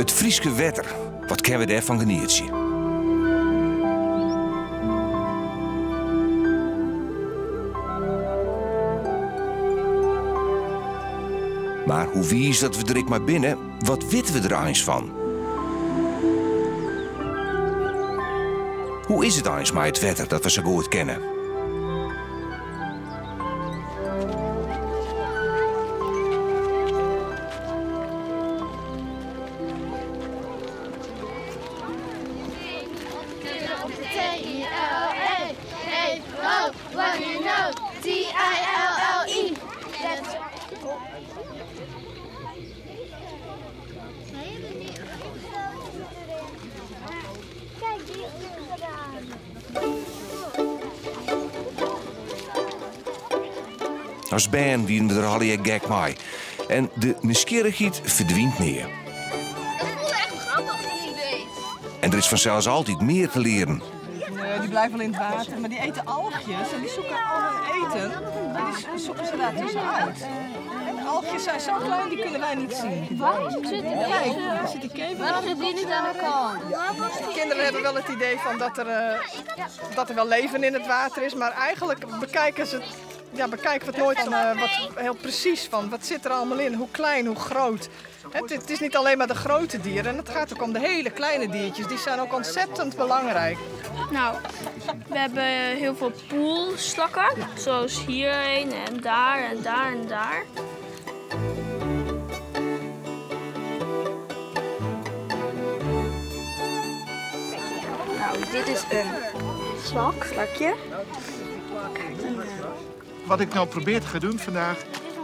Het Frieske wetter, wat kennen we daarvan genieten? Maar hoe wies dat we er ik maar binnen, wat weten we er eens van? Hoe is het eens met het wetter dat we zo goed kennen? Als band wieden we er al je gek mee. En de nieuwsgierigheid verdwijnt neer. Dat voelde echt grappig toen ik deed. En er is vanzelfs altijd meer te leren. Die blijven wel in het water, maar die eten algjes en die zoeken al hun eten. En die zoeken ze daar tussenuit. En de algjes zijn zo klein, die kunnen wij niet zien. Waarom zit die Kijk, daar zit die kever. Waarom zit die niet aan de kant? De kinderen hebben wel het idee van dat er wel leven in het water is, maar eigenlijk bekijken we het nooit heel precies van. Wat zit er allemaal in? Hoe klein, hoe groot? Het is niet alleen maar de grote dieren, en het gaat ook om de hele kleine diertjes. Die zijn ook ontzettend belangrijk. Nou, we hebben heel veel poelslakken, zoals hierheen en daar en daar en daar. Nou, dit is een slakje. Wat ik nou probeer te gaan doen vandaag,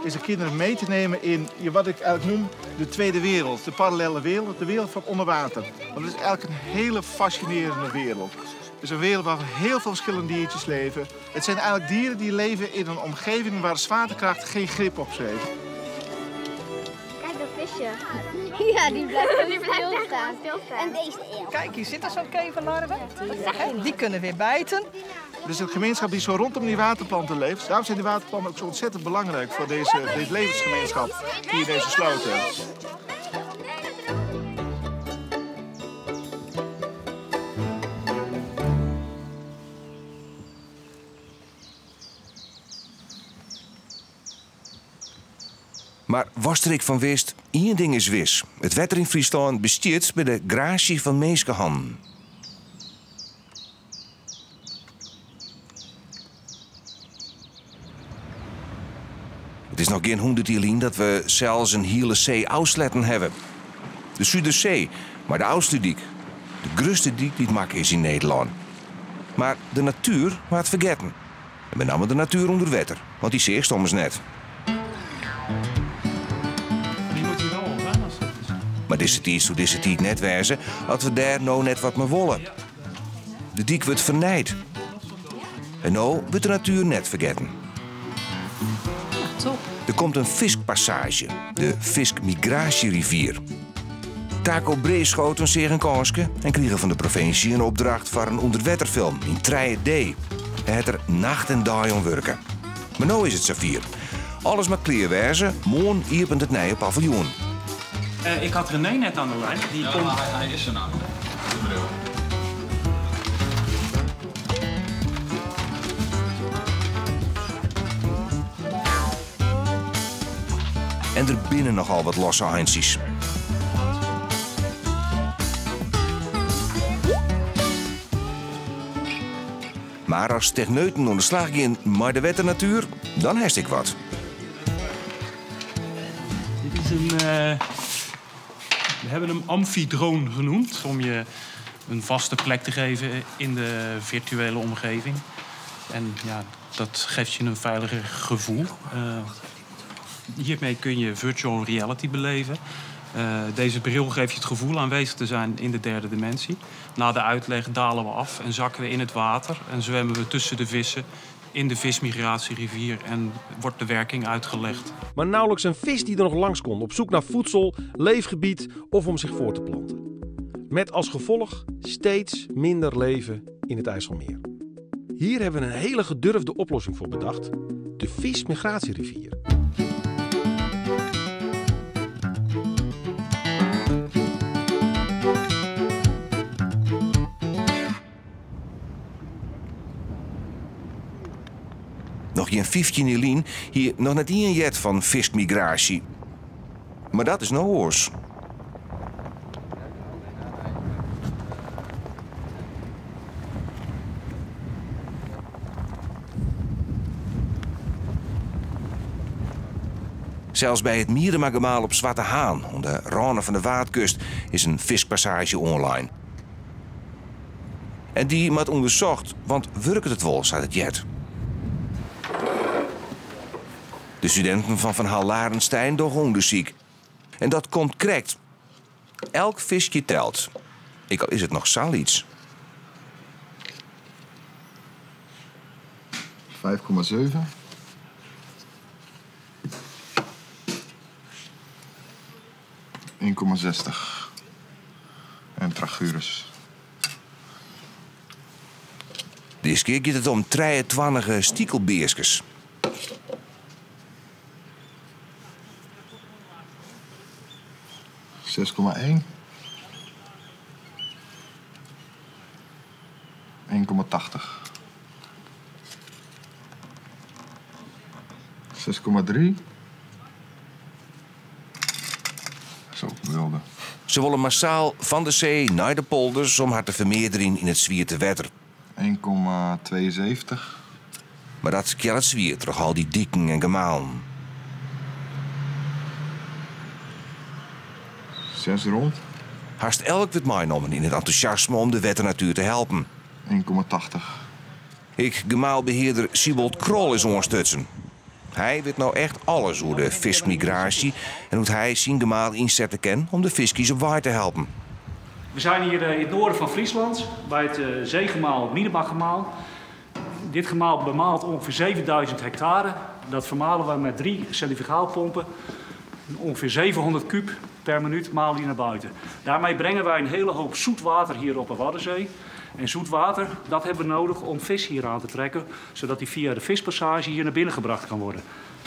is de kinderen mee te nemen in wat ik eigenlijk noem de tweede wereld. De parallele wereld, de wereld van onder water. Want het is eigenlijk een hele fascinerende wereld. Het is een wereld waar heel veel verschillende diertjes leven. Het zijn eigenlijk dieren die leven in een omgeving waar de zwaartekracht geen grip op ze heeft. Kijk dat visje. Ja, die blijft stilstaan. En deze eeuw. Kijk, hier zitten zo'n keverlarven. Die kunnen weer bijten. Het is een gemeenschap die zo rondom die waterplanten leeft. Daarom zijn die waterplanten ook zo ontzettend belangrijk voor deze levensgemeenschap die in deze sloot heeft. Maar was er ik van wist, één ding is wis. Het wetter in Friesland bestiert bij de gratie van mensenhanden. Het is nog geen 100 jaar geleden dat we zelfs een hele zee uitsletten hebben. De Zuiderzee, maar de oudste diek. De grootste diek die het mak is in Nederland. Maar de natuur maar het vergeten. En met name de natuur onder water, want die zie je soms net. Die moet hier wel op, hè? Maar deze tijd net wijzen dat we daar nou net wat mee willen. De diek wordt vernijd. En nou wordt de natuur net vergeten. Top. Er komt een viskpassage, de Fiskmigratierivier. Taco Breeschoten zeer een kansje en kregen van de provincie een opdracht voor een onderwaterfilm in 3D. Hij had er nacht en dag aan werken. Maar nu is het zover. Alles maar kleerwijzen, morgen opent het nieuwe paviljoen. Ik had René net aan de lijn. Die komt... hij is er nou. De bril. En er binnen nogal wat losse eindjes. Maar als techneuten aan de slag gaan met de wetternatuur, dan heeft ik wat. Dit is een... We hebben hem amfidroon genoemd. Om je een vaste plek te geven in de virtuele omgeving. En ja, dat geeft je een veiliger gevoel. Hiermee kun je virtual reality beleven. Deze bril geeft je het gevoel aanwezig te zijn in de derde dimensie. Na de uitleg dalen we af en zakken we in het water. En zwemmen we tussen de vissen in de vismigratierivier en wordt de werking uitgelegd. Maar nauwelijks een vis die er nog langs kon op zoek naar voedsel, leefgebied of om zich voor te planten. Met als gevolg steeds minder leven in het IJsselmeer. Hier hebben we een hele gedurfde oplossing voor bedacht. De vismigratierrivier. Nog geen 15 in lijn, hier nog net een jet van fiskmigratie. Maar dat is nou oors. Zelfs bij het Mieremagemaal op Zwarte Haan, om de randen van de Waardkust, is een viskpassage online. En die moet onderzocht, want werkt het wel, staat het jet. De studenten van Hal Larenstein doen onderzoek. En dat komt correct. Elk visje telt. Ik al is het nog zoiets. 5,7. En Tragurus. Deze keer gaat het om 23 stiekelbeerskes. €6,1. 1,80. 6,3. Zo, wilde. Ze willen massaal van de zee naar de polders om haar te vermeerderen in het zwierte wetter. 1,72. Maar dat kjelt het zwier terug al die dieken en gemalen. 6 rond. Haast elk wordt meegenomen in het enthousiasme om de wetternatuur te helpen. 1,80. Ik, gemaalbeheerder Siebold Krol, is ondersteunen. Hij weet nou echt alles over de vismigratie en hoe hij zijn gemaal inzetten kan om de viskies op water te helpen. We zijn hier in het noorden van Friesland, bij het zeegemaal, het Mierenbachgemaal. Dit gemaal bemaalt ongeveer 7000 hectare. Dat vermalen we met 3 centrifugaalpompen. Ongeveer 700 kub per minuut malen die naar buiten. Daarmee brengen wij een hele hoop zoet water hier op de Waddenzee. En zoet water, dat hebben we nodig om vis hier aan te trekken, zodat die via de vispassage hier naar binnen gebracht kan worden.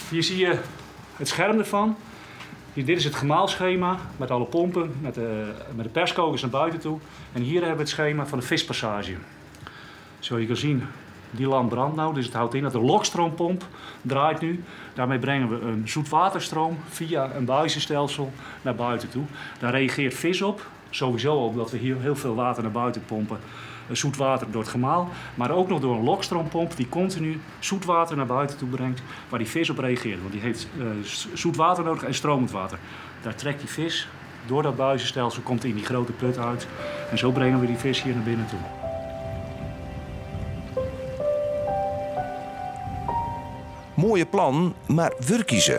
Hier zie je het scherm ervan. Dit is het gemaalschema met alle pompen, met de perskokers naar buiten toe. En hier hebben we het schema van de vispassage. Zoals je kan zien, die lamp brandt nou, dus het houdt in dat de lokstroompomp draait nu. Daarmee brengen we een zoetwaterstroom via een buizenstelsel naar buiten toe. Daar reageert vis op, sowieso omdat we hier heel veel water naar buiten pompen. Zoet water door het gemaal, maar ook nog door een lokstroompomp die continu zoet water naar buiten toe brengt, waar die vis op reageert. Want die heeft zoet water nodig en stromend water. Daar trekt die vis door dat buizenstelsel, komt in die grote put uit. En zo brengen we die vis hier naar binnen toe. Mooie plan, maar werken ze?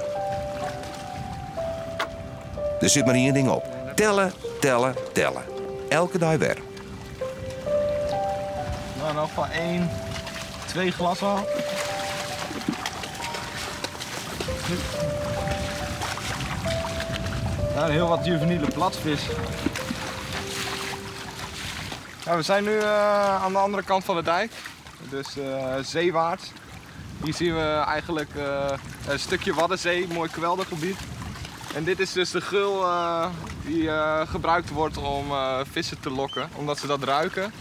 Er zit maar één ding op. Tellen, tellen, tellen. Elke dag weer. Nou, nog van 1, 2 glassen al. Nou, heel wat juveniele platvis. Ja, we zijn nu aan de andere kant van de dijk, dus zeewaarts. Hier zien we eigenlijk een stukje Waddenzee, mooi kweldergebied. En dit is dus de gul die gebruikt wordt om vissen te lokken, omdat ze dat ruiken.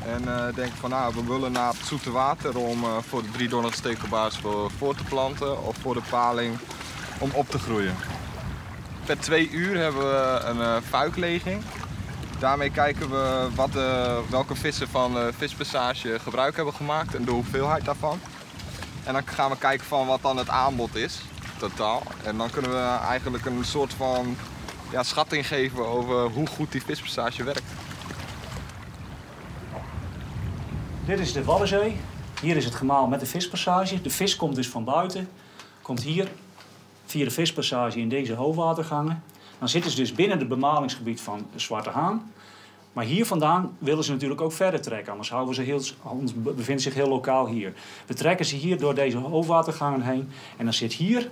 En denken van nou, we willen naar het zoete water om voor de driedonnige stekelbaars voor te planten of voor de paling om op te groeien. Per 2 uur hebben we een fuikleging. Daarmee kijken we welke vissen van de vispassage gebruik hebben gemaakt en de hoeveelheid daarvan. En dan gaan we kijken van wat dan het aanbod is, totaal. En dan kunnen we eigenlijk een soort van schatting geven over hoe goed die vispassage werkt. Dit is de Waddenzee. Hier is het gemaal met de vispassage. De vis komt dus van buiten, komt hier via de vispassage in deze hoofdwatergangen. Dan zitten ze dus binnen het bemalingsgebied van de Zwarte Haan. Maar hier vandaan willen ze natuurlijk ook verder trekken, anders bevinden ze zich heel lokaal hier. We trekken ze hier door deze hoofdwatergangen heen en dan zit hier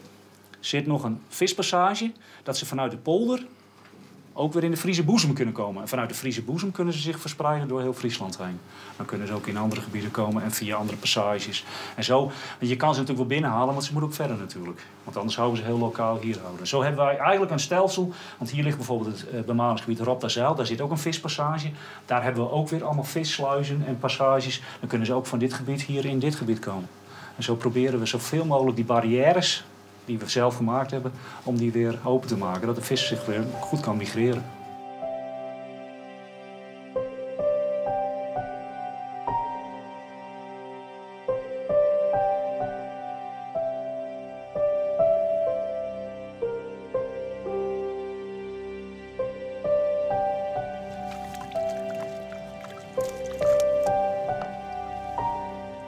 nog een vispassage, dat ze vanuit de polder ook weer in de Friese boezem kunnen komen. En vanuit de Friese boezem kunnen ze zich verspreiden door heel Friesland heen. Dan kunnen ze ook in andere gebieden komen en via andere passages. En zo, want je kan ze natuurlijk wel binnenhalen, want ze moeten ook verder natuurlijk. Want anders houden ze heel lokaal hier houden. Zo hebben wij eigenlijk een stelsel, want hier ligt bijvoorbeeld het bemalingsgebied Roptazijl. Daar zit ook een vispassage. Daar hebben we ook weer allemaal vissluizen en passages. Dan kunnen ze ook van dit gebied hier in dit gebied komen. En zo proberen we zoveel mogelijk die barrières die we zelf gemaakt hebben, om die weer open te maken. Dat de vis zich weer goed kan migreren.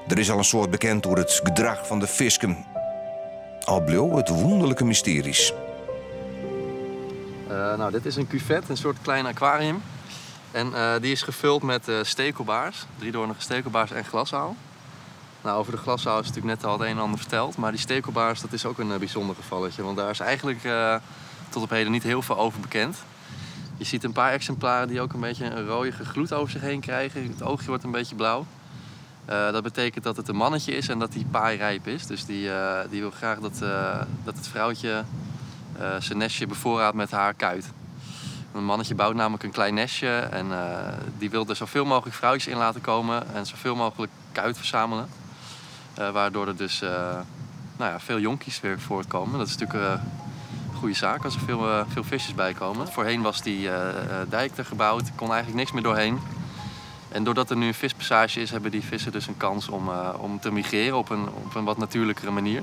Er is al een soort bekend door het gedrag van de visken. Al bleef het wonderlijke mysteries. Nou, dit is een cuvet, een soort klein aquarium. En die is gevuld met stekelbaars, driedoornige stekelbaars en glasaal. Nou, over de glasaal is natuurlijk net al het een en ander verteld. Maar die stekelbaars, dat is ook een bijzonder gevalletje. Want daar is eigenlijk tot op heden niet heel veel over bekend. Je ziet een paar exemplaren die ook een beetje een rooie gloed over zich heen krijgen. Het oogje wordt een beetje blauw. Dat betekent dat het een mannetje is en dat die paairijp is. Dus die wil graag dat het vrouwtje zijn nestje bevoorraadt met haar kuit. Een mannetje bouwt namelijk een klein nestje en die wil er zoveel mogelijk vrouwtjes in laten komen en zoveel mogelijk kuit verzamelen. Waardoor er dus veel jonkies weer voortkomen. Dat is natuurlijk een goede zaak als er veel visjes bij komen. Voorheen was die dijk er gebouwd, er kon eigenlijk niks meer doorheen. En doordat er nu een vispassage is, hebben die vissen dus een kans om te migreren op een wat natuurlijkere manier.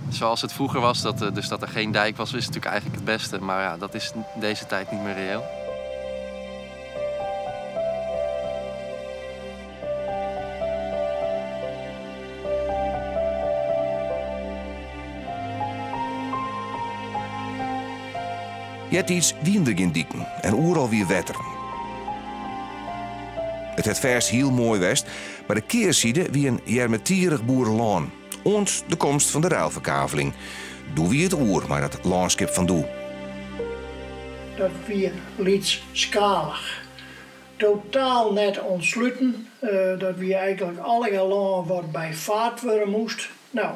Zoals het vroeger was, dat er geen dijk was, is het natuurlijk eigenlijk het beste. Maar ja, dat is deze tijd niet meer reëel. Je hebt iets wiender in dieken en oeral weer wetter. Het het vers heel mooi west, maar de keerzijde wie een jermetierig boerenlaan. Ons de komst van de ruilverkaveling. Doe wie het oer, maar dat landschap van doe. Dat weer liets schalig. Totaal net ontsluiten. Dat we eigenlijk alle land wat bij vaart worden moest. Nou,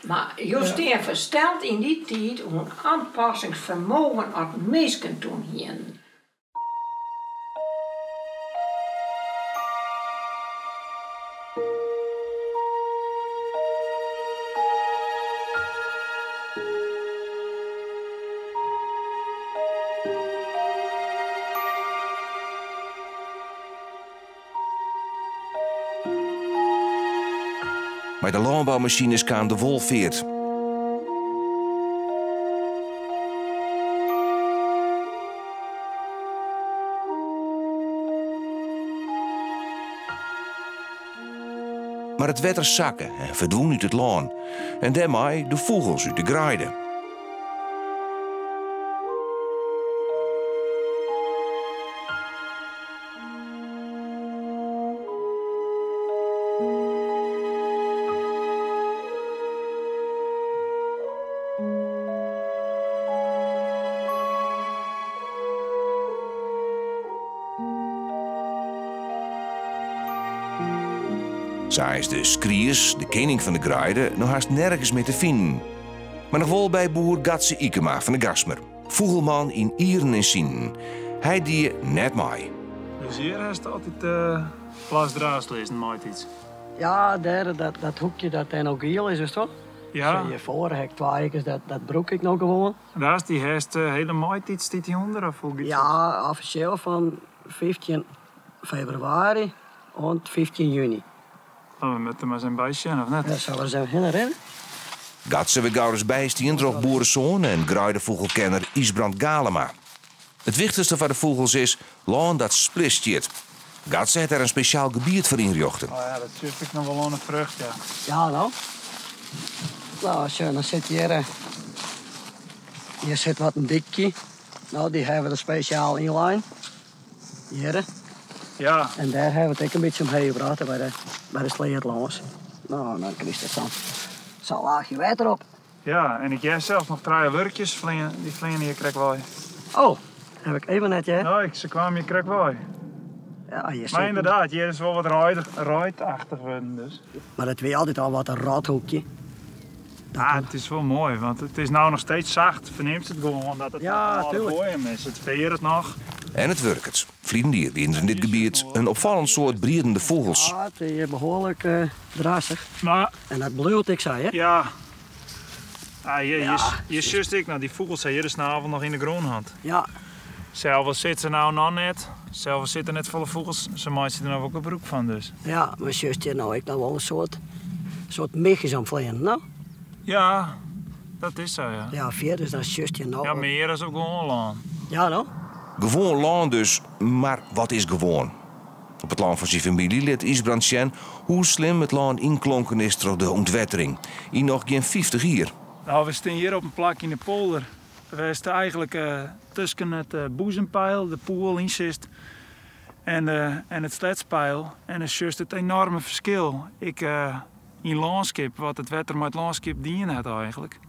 maar juist even stelt in die tijd een aanpassingsvermogen aan mensen toen hier. Maar de landbouwmachines kwam de wol veert. Maar het wetter zakken en verdween uit het laan. En daarmee de vogels uit de graaide. Zij is de skriers, de koning van de graaide, nog haast nergens meer te vinden. Maar nog wel bij boer Gatse Ikema van de Gasmer. Vogelman in Ieren en Sienen. Hij die net mee. Dus hier is het altijd plasdraast lezen, maakt iets. Ja, daar, dat hoekje dat dan ook heel is, toch? Ja. Je voor hek 2 ekers, dat broek ik nog gewoon. Daar is die herst hele maait iets dit onder of hoe ja, officieel van 15 februari en 15 juni. Oh, we moeten maar zijn bijsje, of net? Ja, zou er zijn herinneren. Gatse werd Gouders bijstien trof boerenzoon en graaide-vogelkenner Isbrand Galema. Het wichtigste van de vogels is laan dat splistjeert. Gatse heeft er een speciaal gebied voor inrichten. Oh ja, dat zit ik nog wel aan een vrucht, ja. Ja, nou. Nou, als je dan zit hier. Hier zit wat een dikje. Nou, die hebben we er speciaal inlijn. Hier. Ja. En daar hebben we het ook een beetje omheen gebracht bij de sleerlangs. Nou, dan krijg je zo'n laagje water op. Ja, en ik jij zelf nog 3 lurkjes, die vlingen hier krijg wij. Oh, heb ik even net, hè? Nee, ze kwamen hier krijg wij. Ja, hier maar inderdaad, hier is wel wat ruitachtig worden dus. Maar het weer altijd al wat een radhoekje. Ja, het is wel mooi, want het is nou nog steeds zacht. Verneemt het gewoon dat het ja, al boeien is. Het veert het nog. En het werkt. Vliegen weer in dit gebied een opvallend soort briedende vogels. Ja, het is behoorlijk drassig. Maar... En dat bloeit, ik zei, hè? Ja. Je zust ik, nou die vogels zijn hier vanavond nog in de grondhand. Ja. Zelfs zit ze nou nog net. Zelfs zitten net volle vogels. Ze maakt er nou ook een broek van dus. Ja, maar zus hier nou ik nou wel een soort migjes aan vliegen, nou? Ja, dat is zo, ja. Ja, vier, dus dat is zus hier nou. Ja, meer is ook gewoon land. Ja, nou? Gewoon land dus, maar wat is gewoon? Op het land van zijn familie liet Isbrand zien hoe slim het land inklonken is door de ontwettering. In nog geen 50 jaar. Nou, we staan hier op een plak in de polder. We staan eigenlijk tussen het boezempeil, de poel insist, en het sletspijl. En het is juist het enorme verschil. In landschap, wat het wetter met landschap dienen had eigenlijk.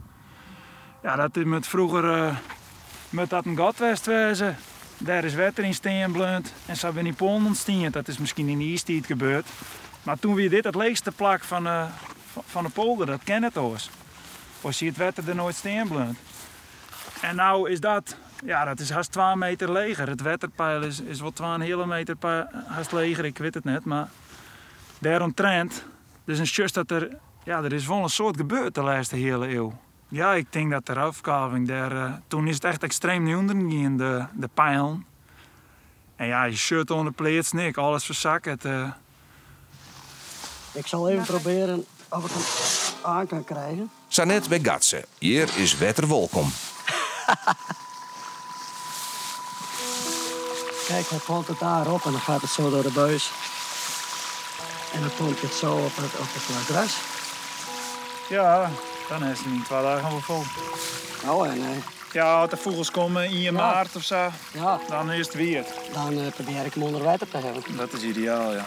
Ja, dat is met vroeger met dat een gatwest wezen. Daar is wetter in steen blund en zo ben in Polen ontstaan. Dat is misschien in de ijstijd gebeurd. Maar toen weer dit het leegste plak van de polder, dat ken het ons. Als je het wetter er nooit steen blund. En nou is dat, ja, dat is haast 2 meter leger. Het wetterpeil is wel 2 hele meter haast leger, ik weet het net. Maar daaromtrent, dus een just dat er is wel een soort gebeurd de laatste hele eeuw. Ja, ik denk dat de afkalving daar, toen is het echt extreem naar onderen gegaan, de pijlen. En ja, je shirt onder pleats, niks, alles verzakt. Ik zal even proberen of ik hem aan kan krijgen. Sanet bij Gatse. Hier is wetter welkom. Kijk, hij pompt het daarop en dan gaat het zo door de buis. En dan pompt het zo op het gras. Ja, dan is het in 2 dagen wel vol. Nou, en... Ja, als de vogels komen in maart of zo, ja, dan is het weer. Dan probeer ik hem onder water te hebben. Dat is ideaal, ja.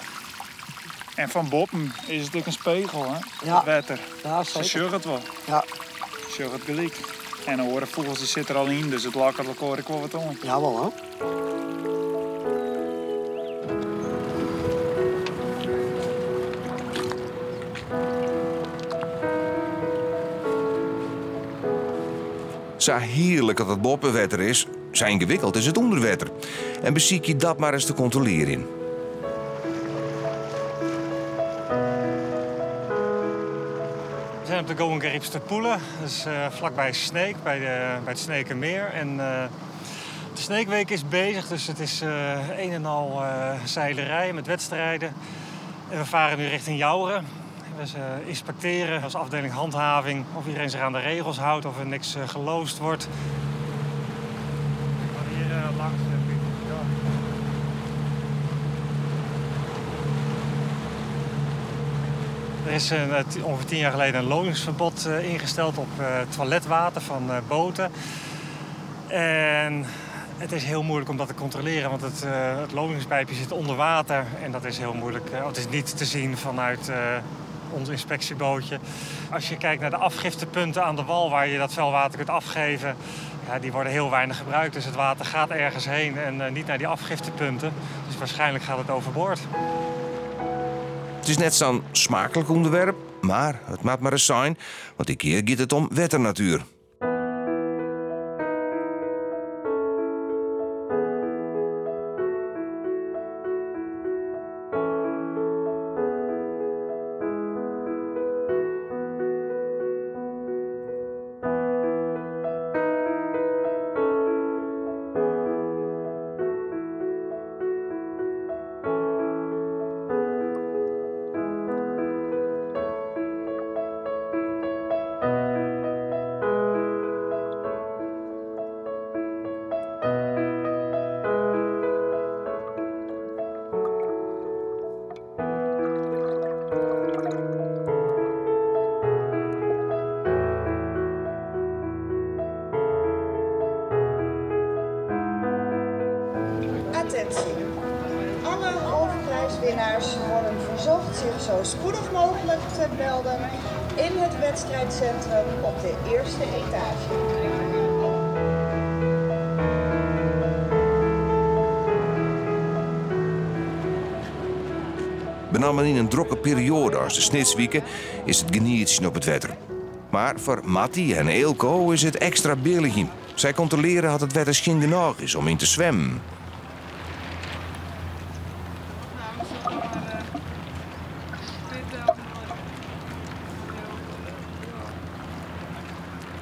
En van boven is het natuurlijk een spiegel, hè? Ja. Het wetter. Ja, Ze zeker. sjuggen het wel. Ja. Sjuggen het gelijk. En de orenvogels die zitten er al in, dus het lakkert elkaar ik wel wat om. Jawel, hè? Zo heerlijk dat het boppenwetter is, zo ingewikkeld is het onderwetter. En beziek je dat maar eens te controleren. We zijn op de Golden Garips te Poelen, dus vlakbij Sneek, bij het Sneekermeer. En de Sneekweek is bezig, dus het is een en al zeilerij met wedstrijden. En we varen nu richting Jouren. We inspecteren als afdeling handhaving of iedereen zich aan de regels houdt, of er niks geloosd wordt. Hier langs. Er is ongeveer 10 jaar geleden een logingsverbod ingesteld op toiletwater van boten. En het is heel moeilijk om dat te controleren, want het logingspijpje zit onder water. En dat is heel moeilijk. Het is niet te zien vanuit ons inspectiebootje. Als je kijkt naar de afgiftepunten aan de wal waar je dat vuilwater kunt afgeven, ja, die worden heel weinig gebruikt. Dus het water gaat ergens heen en niet naar die afgiftepunten. Dus waarschijnlijk gaat het overboord. Het is net zo'n smakelijk onderwerp, maar het maakt maar eens zijn, want die keer gaat het om wetternatuur. Attentie. Alle hoofdprijswinnaars worden verzocht zich zo spoedig mogelijk te melden in het wedstrijdcentrum op de eerste etage. Benammen in een drukke periode als de snitswieken is het genieten op het wetter. Maar voor Matti en Eelco is het extra billig. Zij controleren dat het wetter geen genoeg is om in te zwemmen.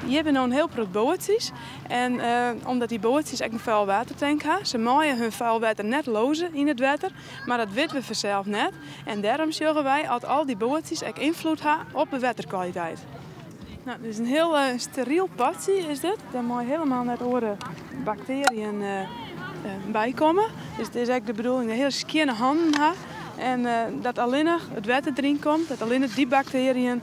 Hier hebben we nog een heel groot bootjes. En omdat die bootjes ook een vuil watertank hebben, ze maaien hun vuil water net lozen in het water. Maar dat weten we vanzelf net. En daarom zorgen wij dat al die bootjes ook invloed hebben op de waterkwaliteit. Nou, dit is een heel steriel padje is dit. Daar moet je helemaal net andere bacteriën bij komen. Dus het is eigenlijk de bedoeling dat je hele skine handen hebt. En dat alleen nog het water erin komt, dat alleen nog die bacteriën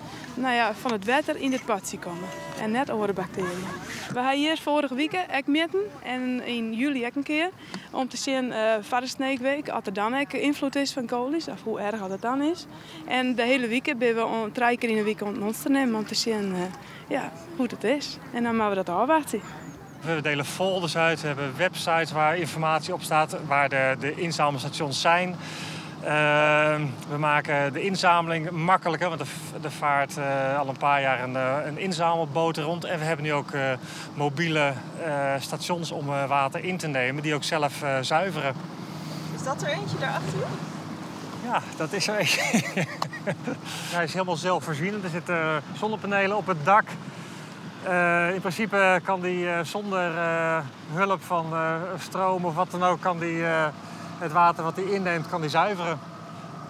van het water in dit padje komen. En net andere bacteriën. We hebben hier vorige week ook meten en in juli ook een keer. Om te zien varensneekweek, als er dan ook invloed is van kool's, of hoe erg dat dan is. En de hele week ben we 3 keer in de week om ons te nemen om te zien hoe het is. En dan moeten we dat afwachten. We delen folders uit, we hebben websites waar informatie op staat, waar de inzamelstations zijn. We maken de inzameling makkelijker, want er vaart al een paar jaar een inzamelboot rond. En we hebben nu ook mobiele stations om water in te nemen, die ook zelf zuiveren. Is dat er eentje daarachter? Ja, dat is er eentje. Hij is helemaal zelfvoorzienend. Er zitten zonnepanelen op het dak. In principe kan die zonder hulp van stroom of wat dan ook, kan die het water wat hij inneemt, kan hij zuiveren.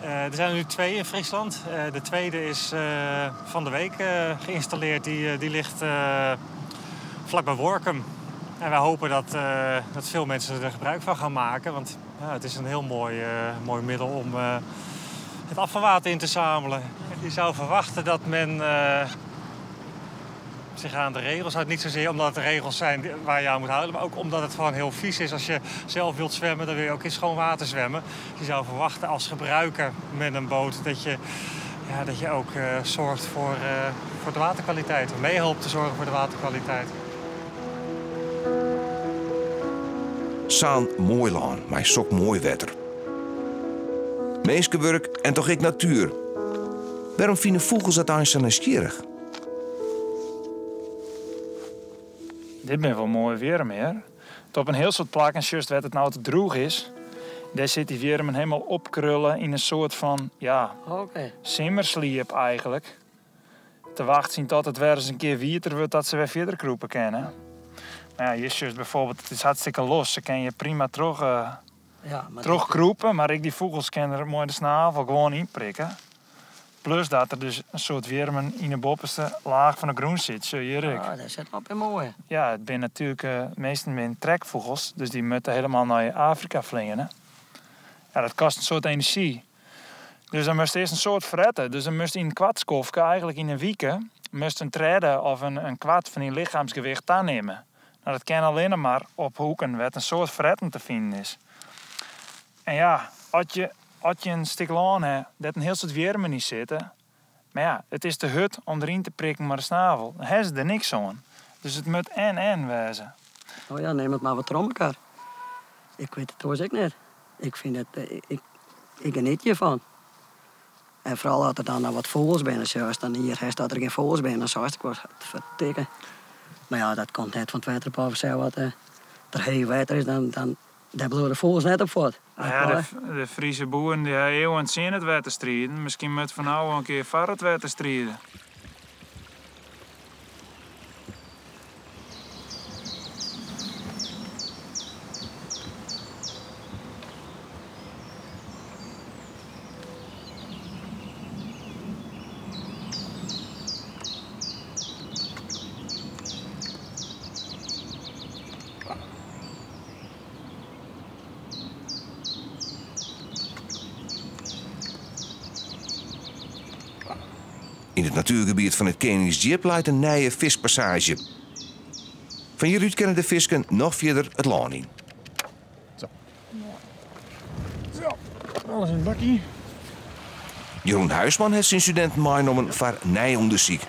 Er zijn er nu 2 in Friesland. De tweede is van de week geïnstalleerd. Die ligt vlak bij Workum. En wij hopen dat veel mensen er gebruik van gaan maken. Want het is een heel mooi middel om het afvalwater in te zamelen. Je zou verwachten dat men zich aan de regels houdt. Niet zozeer omdat het de regels zijn waar je aan moet houden, maar ook omdat het gewoon heel vies is. Als je zelf wilt zwemmen, dan wil je ook in schoon water zwemmen. Je zou verwachten als gebruiker met een boot dat je ook zorgt voor de waterkwaliteit. Of meehelpt te zorgen voor de waterkwaliteit. Saan Mooilaan, maar sok mooi wetter. Meeskewerk en toch ik natuur. Waarom vinden vogels dat aan zo nieuwsgierig? Dit ben wel mooi weer meer. Op een heel soort plakken, juist waar het nou te droog is, daar zit die weer helemaal opkrullen in een soort van, simmersliep eigenlijk. Te wachten tot het weer eens een keer wieter wordt dat ze weer verder kroepen kunnen. Maar ja, hier juist bijvoorbeeld, het is hartstikke los. Ze kan je prima terugkroepen, maar ik die vogels kan er mooi de snavel gewoon inprikken. Plus dat er dus een soort weermen in de bovenste laag van de groen zit, zo hier ik. Dat zit op en mooi. Ja, het zijn natuurlijk meestal trekvogels, dus die moeten helemaal naar Afrika vliegen. Ja, dat kost een soort energie. Dus dan moest eerst een soort fretten. Dus dan moest in een kwartskofke, eigenlijk in een week, moest een treden of een kwart van die lichaamsgewicht aannemen. Nou, dat kan alleen maar op hoeken waar een soort fretten te vinden is. En ja, als je een stuk laan hebt, dat een heel soort weermen niet zitten. Maar ja, het is te hut om erin te prikken met een snavel. Dan hebben ze er niks aan. Dus het moet en wezen. Oh ja, neem het maar wat om elkaar. Ik weet het trouwens ook niet. Ik vind het, ik geniet hiervan. En vooral als er dan wat vogels zijn, zoals dan hier dat er geen vogels zijn, dan zou ik wat verteken. Maar ja, dat komt net van het water op zo wat er heel water is, dan daar bloeien de vogels net op voort. Ja, de Friese boeren die hebben eeuwen zien het water strijden. Misschien moet van nou een keer var het water strijden. In het natuurgebied van het Koningsdiep leidt een nieuwe vispassage. Van hieruit kunnen de visken nog verder het laan in. Zo, alles in het bakkie. Jeroen Huisman heeft zijn studenten meegenomen voor nijonderzoek.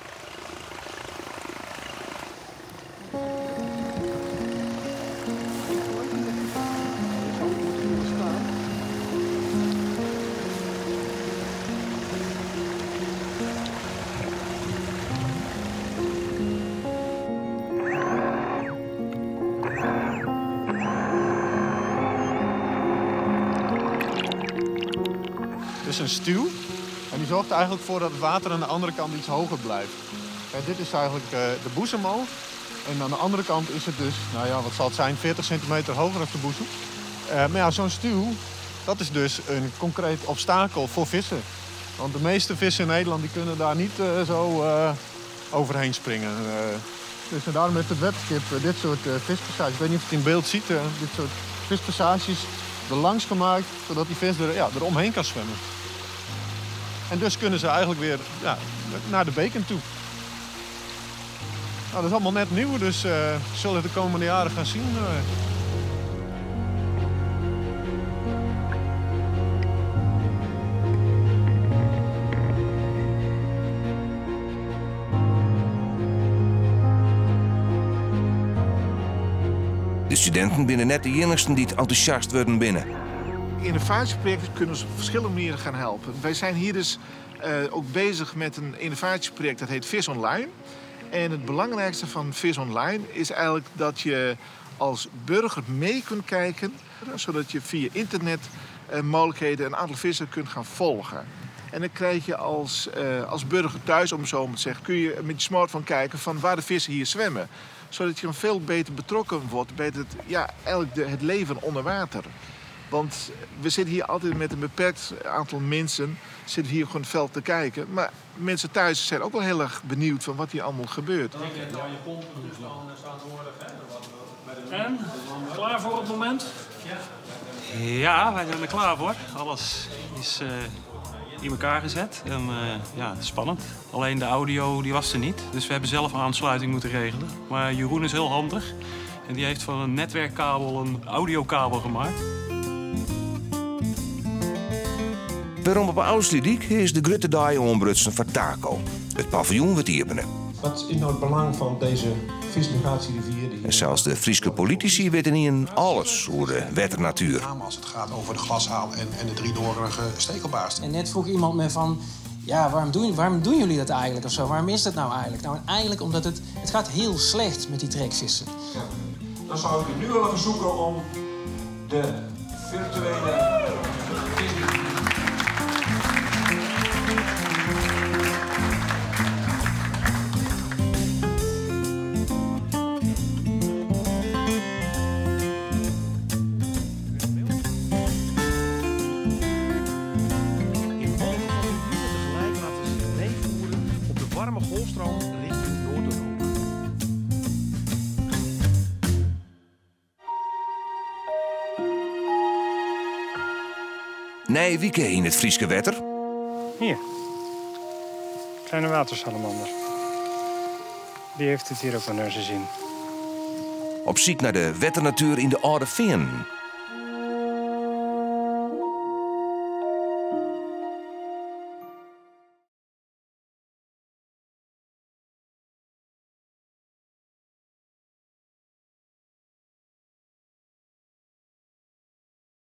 Een stuw. En die zorgt er eigenlijk voor dat het water aan de andere kant iets hoger blijft. Dit is eigenlijk de boezemmal. En aan de andere kant is het dus, nou ja, wat zal het zijn, 40 centimeter hoger dan de boezem. Maar ja, zo'n stuw, dat is dus een concreet obstakel voor vissen. Want de meeste vissen in Nederland die kunnen daar niet zo overheen springen. Dus daarom heeft het wetskip dit soort vispassages, ik weet niet of je het in beeld ziet, dit soort vispassages er langs gemaakt, zodat die vis eromheen kan zwemmen. En dus kunnen ze eigenlijk weer naar de beken toe. Nou, dat is allemaal net nieuw, dus zullen we de komende jaren gaan zien. De studenten binnen net de enigsten die het enthousiast worden binnen. Innovatieprojecten kunnen ons op verschillende manieren gaan helpen. Wij zijn hier dus ook bezig met een innovatieproject dat heet Vis Online. En het belangrijkste van Vis Online is eigenlijk dat je als burger mee kunt kijken, zodat je via internet mogelijkheden een aantal vissen kunt gaan volgen. En dan krijg je als burger thuis, om zo maar te zeggen, kun je met je smartphone kijken van waar de vissen hier zwemmen. Zodat je dan veel beter betrokken wordt bij het leven onder water. Want we zitten hier altijd met een beperkt aantal mensen, zitten hier gewoon het veld te kijken. Maar mensen thuis zijn ook wel heel erg benieuwd van wat hier allemaal gebeurt. En? Klaar voor het moment? Ja, wij zijn er klaar voor. Alles is in elkaar gezet. En het is spannend. Alleen de audio die was er niet. Dus we hebben zelf aansluiting moeten regelen. Maar Jeroen is heel handig. En die heeft van een netwerkkabel een audiokabel gemaakt. Waarom op Oudsliedik is de grote dag ombrutsen van Taco. Het paviljoen wordt openen. Wat is nou het belang van deze vismigratierivier? En zelfs de Friese politici weten niet in alles over de wetternatuur. Als het gaat over de glashaal en de driedorige stekelbaars. En net vroeg iemand me van, ja, waarom doen jullie dat eigenlijk of zo? Waarom is dat nou eigenlijk? Nou, eigenlijk omdat het gaat heel slecht met die trekvissen. Ja. Dan zou ik u nu willen verzoeken om de virtuele vismigratie. Golfstroom richting Noord-Europa. Nee, wieke in het Frieske wetter. Hier. Kleine watersalamander. Die heeft het hier ook wel naar zijn zin. Op zoek naar de wetternatuur in de Oude Veen.